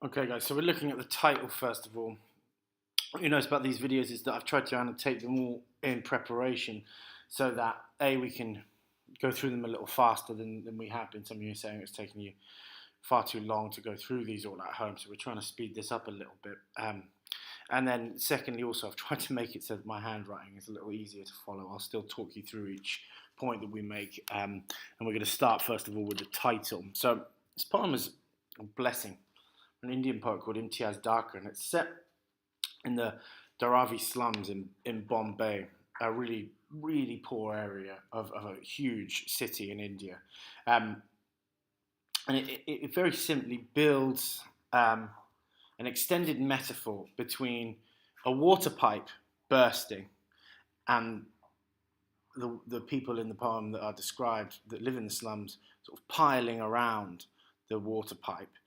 Okay, guys, so we're looking at the title first of all. What you notice about these videos is that I've tried to annotate them all in preparation so that A, we can go through them a little faster than we have been. Some of you are saying it's taking you far too long to go through these all at home, so we're trying to speed this up a little bit. And then secondly, also, I've tried to make it so that my handwriting is a little easier to follow. I'll still talk you through each point that we make, and we're going to start first of all with the title. So this poem is a blessing. An Indian poet called Imtiaz Dharkar, and it's set in the Dharavi slums in Bombay, a really, really poor area of a huge city in India. And it very simply builds an extended metaphor between a water pipe bursting and the people in the poem that are described that live in the slums sort of piling around the water pipe.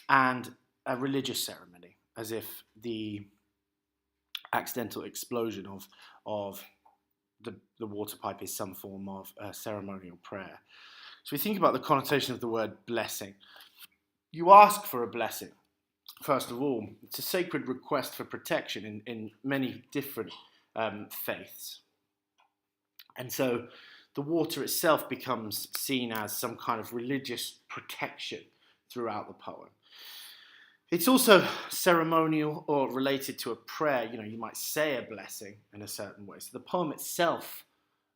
And a religious ceremony, as if the accidental explosion of the water pipe is some form of ceremonial prayer. So we think about the connotation of the word blessing. You ask for a blessing, first of all. It's a sacred request for protection in many different faiths. And so the water itself becomes seen as some kind of religious protection throughout the poem. It's also ceremonial or related to a prayer. You know, you might say a blessing in a certain way. So the poem itself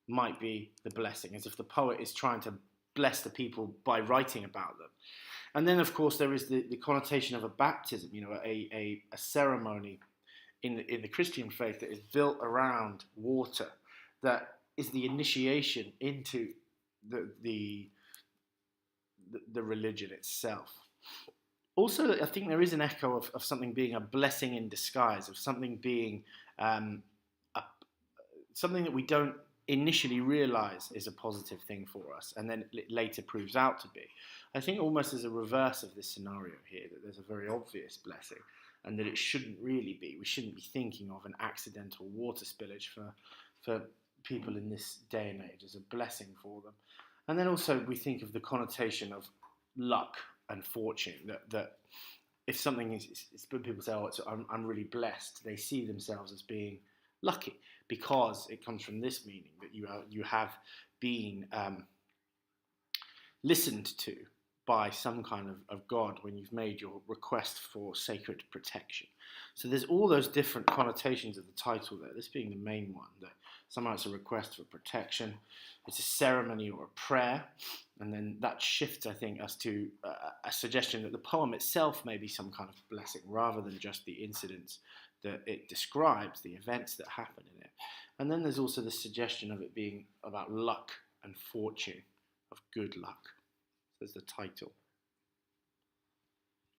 might be the blessing, as if the poet is trying to bless the people by writing about them. And then, of course, there is the connotation of a baptism, you know, a ceremony in the Christian faith that is built around water, that is the initiation into the religion itself. Also, I think there is an echo of something being a blessing in disguise, of something being something that we don't initially realize is a positive thing for us, and then it later proves out to be. I think almost as a reverse of this scenario here, that there's a very obvious blessing, and that it shouldn't really be. We shouldn't be thinking of an accidental water spillage for people in this day and age as a blessing for them. And then also we think of the connotation of luck and fortune, that if something is people say, oh, I'm really blessed, they see themselves as being lucky because it comes from this meaning that you have been listened to by some kind of God when you've made your request for sacred protection. So there's all those different connotations of the title there, this being the main one, that somehow it's a request for protection, it's a ceremony or a prayer, and then that shifts, I think, us to a suggestion that the poem itself may be some kind of blessing rather than just the incidents that it describes, the events that happen in it. And then there's also the suggestion of it being about luck and fortune, of good luck. There's the title.